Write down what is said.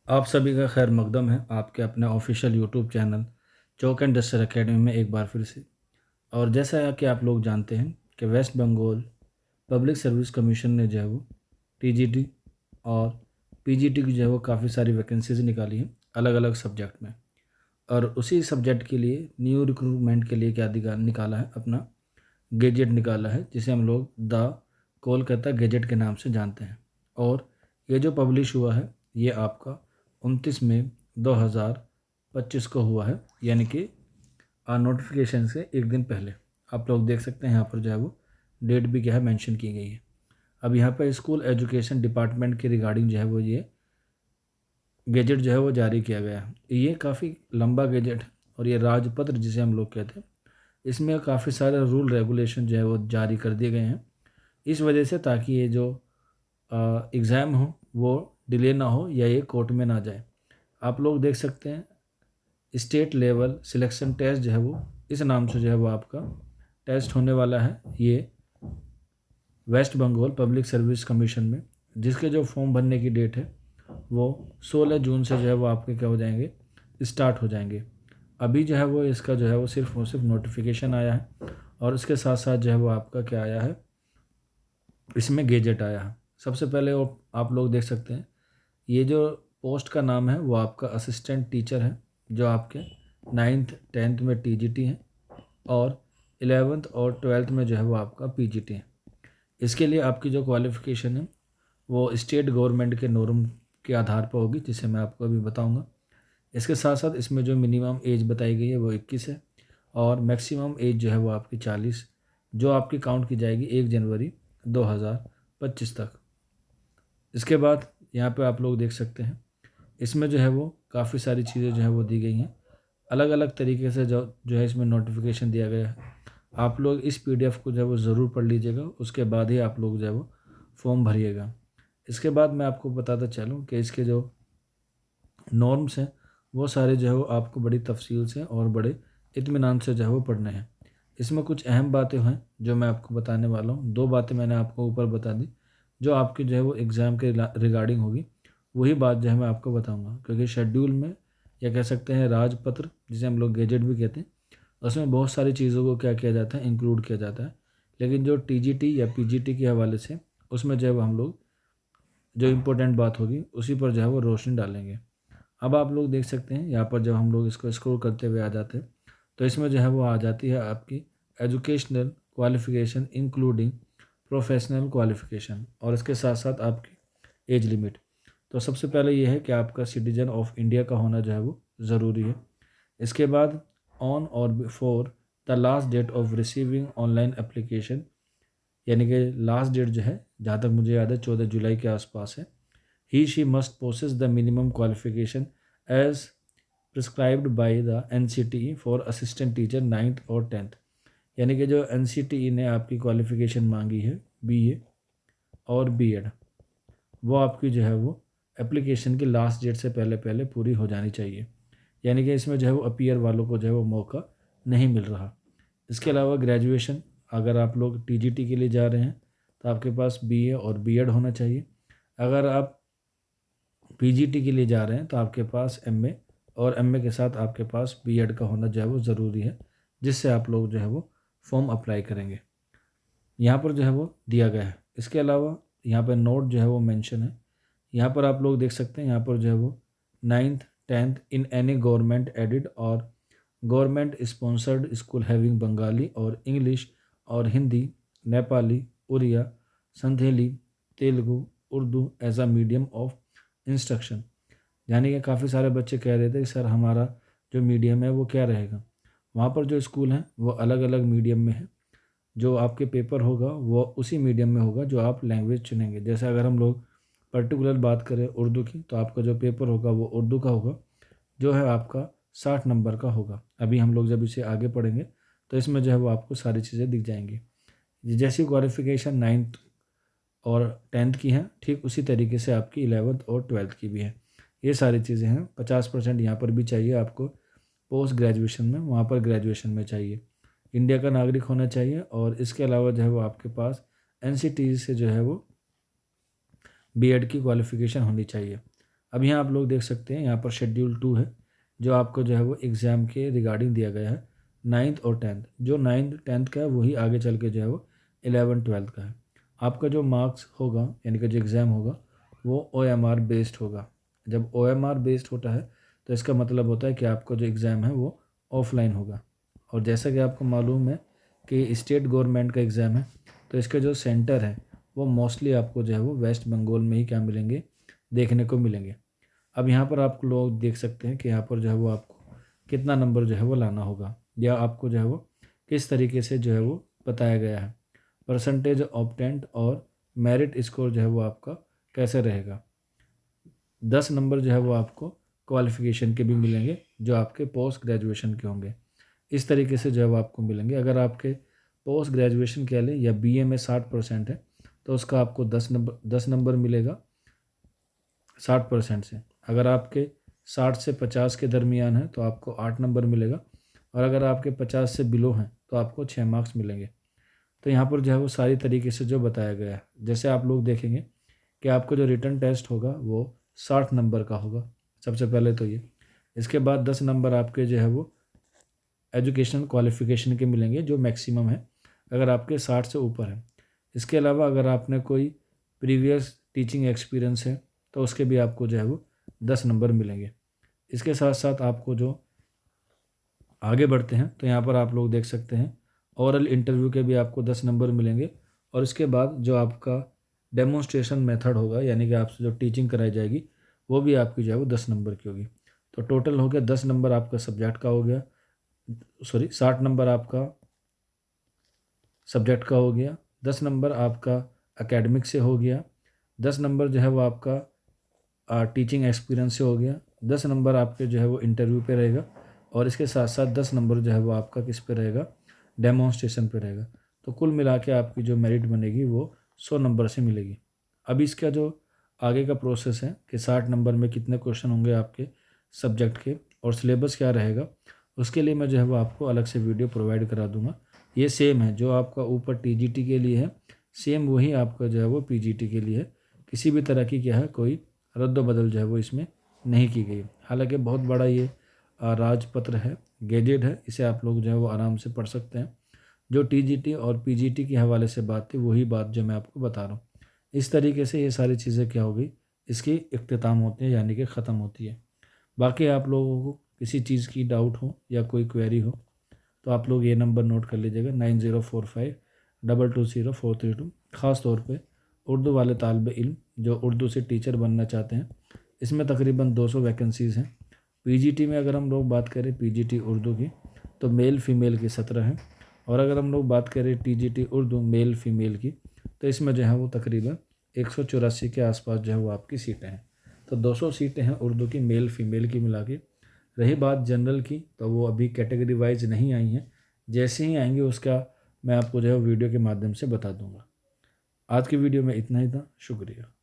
आप सभी का खैर मकदम है आपके अपने official YouTube channel chalk and duster academy में एक बार फिर से। और जैसा कि आप लोग जानते हैं कि West Bengal public service commission ने जो है वो टीजीटी और पीजीटी की जो है वो काफ़ी सारी वैकेंसीज निकाली हैं अलग अलग सब्जेक्ट में। और उसी सब्जेक्ट के लिए न्यू रिक्रूटमेंट के लिए क्या निकाला है, अपना गेजेट निकाला है, जिसे हम लोग द कोलकाता गेजेट के नाम से जानते हैं। और ये जो पब्लिश हुआ है ये आपका 29 मई 2025 को हुआ है, यानी कि नोटिफिकेशन से एक दिन पहले। आप लोग देख सकते हैं यहाँ पर जो है वो डेट भी क्या है मेंशन की गई है। अब यहाँ पर स्कूल एजुकेशन डिपार्टमेंट के रिगार्डिंग जो है वो ये गेजेट जो है वो जारी किया गया है। ये काफ़ी लंबा गेजेट है और ये राजपत्र जिसे हम लोग कहते हैं, इसमें काफ़ी सारे रूल रेगुलेशन जो है वो जारी कर दिए गए हैं। इस वजह से ताकि ये जो एग्ज़ाम हो वो डिले ना हो या ये कोर्ट में ना जाए। आप लोग देख सकते हैं स्टेट लेवल सिलेक्शन टेस्ट जो है वो इस नाम से जो है वो आपका टेस्ट होने वाला है ये West Bengal public service commission में, जिसके जो फॉर्म भरने की डेट है वो 16 जून से जो है वो आपके क्या हो जाएंगे, स्टार्ट हो जाएंगे। अभी जो है वो इसका जो है वो सिर्फ नोटिफिकेशन आया है और इसके साथ साथ जो है वो आपका क्या आया है, इसमें गेजेट आया है। सबसे पहले वो आप लोग देख सकते हैं ये जो पोस्ट का नाम है वो आपका असिस्टेंट टीचर है, जो आपके 9th 10th में टीजीटी है और 11th और 12th में जो है वो आपका पीजीटी है। इसके लिए आपकी जो क्वालिफ़िकेशन है वो स्टेट गवर्नमेंट के नॉर्म के आधार पर होगी, जिसे मैं आपको अभी बताऊंगा। इसके साथ साथ इसमें जो मिनिमम एज बताई गई है वो 21 है और मैक्सिमम एज जो है वो आपकी 40, जो आपकी काउंट की जाएगी 1 जनवरी 2025 तक। इसके बाद यहाँ पे आप लोग देख सकते हैं इसमें जो है वो काफ़ी सारी चीज़ें जो है वो दी गई हैं अलग अलग तरीके से। जो है इसमें नोटिफिकेशन दिया गया है। आप लोग इस पीडीएफ को जो है वो ज़रूर पढ़ लीजिएगा, उसके बाद ही आप लोग जो है वो फॉर्म भरिएगा। इसके बाद मैं आपको बताता चलूँ कि इसके जो नॉर्म्स हैं वो सारे जो है वो आपको बड़ी तफसील से और बड़े इत्मीनान से जो है वो पढ़ने हैं। इसमें कुछ अहम बातें हैं जो मैं आपको बताने वाला हूँ। दो बातें मैंने आपको ऊपर बता दी जो आपकी जो है वो एग्ज़ाम के रिगार्डिंग होगी, वही बात जो है मैं आपको बताऊंगा। क्योंकि शेड्यूल में या कह सकते हैं राजपत्र जिसे हम लोग गेजेट भी कहते हैं, उसमें बहुत सारी चीज़ों को क्या किया जाता है, इंक्लूड किया जाता है। लेकिन जो टीजीटी या पीजीटी के हवाले से उसमें जो है वो हम लोग जो इम्पोर्टेंट बात होगी उसी पर जो है वो रोशनी डालेंगे। अब आप लोग देख सकते हैं यहाँ पर जब हम लोग इसको स्क्रॉल करते हुए आ जाते हैं तो इसमें जो है वो आ जाती है आपकी educational qualification including professional qualification और इसके साथ साथ आपकी एज लिमिट। तो सबसे पहले ये है कि आपका सिटीजन ऑफ इंडिया का होना जो है वो ज़रूरी है। इसके बाद on or before the last date of receiving online application, यानी कि लास्ट डेट जो है जहाँ तक मुझे याद है 14 जुलाई के आसपास है। He she must possess the minimum qualification as prescribed by the NCTE for assistant teacher 9th और 10th। यानी कि जो एनसीटीई ने आपकी क्वालिफिकेशन मांगी है बीए और बीएड, वो आपकी जो है वो एप्लीकेशन की लास्ट डेट से पहले पहले पूरी हो जानी चाहिए। यानी कि इसमें जो है वो अपीयर वालों को जो है वो मौका नहीं मिल रहा। इसके अलावा ग्रेजुएशन, अगर आप लोग टीजीटी के लिए जा रहे हैं तो आपके पास बीए और बीएड होना चाहिए। अगर आप पीजीटी के लिए जा रहे हैं तो आपके पास एमए और एमए के साथ आपके पास बीएड का होना जो है वो ज़रूरी है, जिससे आप लोग जो है वो फॉर्म अप्लाई करेंगे। यहाँ पर जो है वो दिया गया है। इसके अलावा यहाँ पर नोट जो है वो मेंशन है। यहाँ पर आप लोग देख सकते हैं, यहाँ पर जो है वो 9th 10th in any government aided और government sponsored school having Bengali और इंग्लिश और Hindi, Nepali, Oriya, Santhali, Telugu, Urdu as a medium of instruction. यानी कि काफ़ी सारे बच्चे कह रहे थे कि सर हमारा जो मीडियम है वो क्या रहेगा। वहाँ पर जो स्कूल हैं वो अलग अलग मीडियम में है। जो आपके पेपर होगा वो उसी मीडियम में होगा जो आप लैंग्वेज चुनेंगे। जैसे अगर हम लोग पर्टिकुलर बात करें उर्दू की, तो आपका जो पेपर होगा वो उर्दू का होगा, जो है आपका 60 नंबर का होगा। अभी हम लोग जब इसे आगे पढ़ेंगे तो इसमें जो है वो आपको सारी चीज़ें दिख जाएंगी। जैसी क्वालिफिकेशन 9th और 10th की है, ठीक उसी तरीके से आपकी 11th और 12th की भी है। ये सारी चीज़ें हैं। 50% यहाँ पर भी चाहिए आपको पोस्ट ग्रेजुएशन में, वहाँ पर ग्रेजुएशन में चाहिए। इंडिया का नागरिक होना चाहिए और इसके अलावा जो है वो आपके पास एनसीटी से जो है वो बीएड की क्वालिफिकेशन होनी चाहिए। अब यहाँ आप लोग देख सकते हैं, यहाँ पर शेड्यूल 2 है जो आपको जो है वो एग्ज़ाम के रिगार्डिंग दिया गया है 9th और 10th। जो 9th 10th का है वही आगे चल के जो है वो 11th 12th का है। आपका जो मार्क्स होगा यानी कि जो एग्ज़ाम होगा वो OMR बेस्ड होगा। जब OMR बेस्ड होता है तो इसका मतलब होता है कि आपका जो एग्ज़ाम है वो ऑफलाइन होगा। और जैसा कि आपको मालूम है कि स्टेट गवर्नमेंट का एग्ज़ाम है तो इसके जो सेंटर है वो मोस्टली आपको जो है वो वेस्ट बंगाल में ही क्या मिलेंगे, देखने को मिलेंगे। अब यहाँ पर आप लोग देख सकते हैं कि यहाँ पर जो है वो आपको कितना नंबर जो है वो लाना होगा, या आपको जो है वो किस तरीके से जो है वो बताया गया है। परसेंटेज ऑब्टेंड और मेरिट स्कोर जो है वो आपका कैसे रहेगा। 10 नंबर जो है वो आपको क्वालिफ़िकेशन के भी मिलेंगे जो आपके पोस्ट ग्रेजुएशन के होंगे। इस तरीके से जो है वो आपको मिलेंगे। अगर आपके पोस्ट ग्रेजुएशन कह लें या BA में 60% है तो उसका आपको 10 नंबर मिलेगा 60% से। अगर आपके 60 से 50 के दरमियान है तो आपको 8 नंबर मिलेगा, और अगर आपके 50 से बिलो हैं तो आपको 6 मार्क्स मिलेंगे। तो यहाँ पर जो है वो सारी तरीके से जो बताया गया है। जैसे आप लोग देखेंगे कि आपका जो रिटन टेस्ट होगा वो 60 नंबर का होगा सबसे पहले तो ये। इसके बाद 10 नंबर आपके जो है वो एजुकेशनल क्वालिफ़िकेशन के मिलेंगे जो मैक्सिमम है अगर आपके 60 से ऊपर है। इसके अलावा अगर आपने कोई प्रीवियस टीचिंग एक्सपीरियंस है तो उसके भी आपको जो है वो 10 नंबर मिलेंगे। इसके साथ साथ आपको जो आगे बढ़ते हैं तो यहाँ पर आप लोग देख सकते हैं ओरल इंटरव्यू के भी आपको 10 नंबर मिलेंगे, और इसके बाद जो आपका डेमोन्स्ट्रेशन मेथड होगा यानी कि आपसे जो टीचिंग कराई जाएगी वो भी आपकी जो है वो 10 नंबर की होगी। तो टोटल हो गया 10 नंबर आपका सब्जेक्ट का हो गया, सॉरी 60 नंबर आपका सब्जेक्ट का हो गया, 10 नंबर आपका एकेडमिक से हो गया, 10 नंबर जो है वो आपका टीचिंग एक्सपीरियंस से हो गया, 10 नंबर आपके जो है वो इंटरव्यू पे रहेगा, और इसके साथ साथ 10 नंबर जो है वो आपका किस पे रहेगा, डेमोन्स्ट्रेशन पे रहेगा। तो कुल मिला के आपकी जो मेरिट बनेगी वो 100 नंबर से मिलेगी। अब इसका जो आगे का प्रोसेस है कि 60 नंबर में कितने क्वेश्चन होंगे आपके सब्जेक्ट के और सिलेबस क्या रहेगा, उसके लिए मैं जो है वो आपको अलग से वीडियो प्रोवाइड करा दूंगा। ये सेम है जो आपका ऊपर TGT के लिए है, सेम वही आपका जो है वो PGT के लिए है। किसी भी तरह की क्या है कोई रद्द बदल जो है वो इसमें नहीं की गई। हालांकि बहुत बड़ा ये राजपत्र है, गैजेट है, इसे आप लोग जो है वो आराम से पढ़ सकते हैं। जो TGT और PGT के हवाले से बात थी वही बात जो मैं आपको बता रहा हूँ। इस तरीके से ये सारी चीज़ें क्या हो गई, इसकी इख्तिताम होती है यानी कि ख़त्म होती है। बाकी आप लोगों को किसी चीज़ की डाउट हो या कोई क्वेरी हो तो आप लोग ये नंबर नोट कर लीजिएगा 9045220432। ख़ास तौर पे उर्दू वाले तालिब इल्म जो उर्दू से टीचर बनना चाहते हैं, इसमें तकरीबन 200 वैकेंसीज़ हैं। PGT में अगर हम लोग बात करें PGT उर्दू की तो मेल फ़ीमेल की 17 हैं, और अगर हम लोग बात करें TGT उर्दू मेल फ़ीमेल की तो इसमें जो है वो तकरीबन 184 के आसपास जो है वो आपकी सीटें हैं। तो 200 सीटें हैं उर्दू की मेल फ़ीमेल की मिला के। रही बात जनरल की तो वो अभी कैटेगरी वाइज नहीं आई हैं, जैसे ही आएंगे उसका मैं आपको जो है वीडियो के माध्यम से बता दूंगा। आज की वीडियो में इतना ही था, शुक्रिया।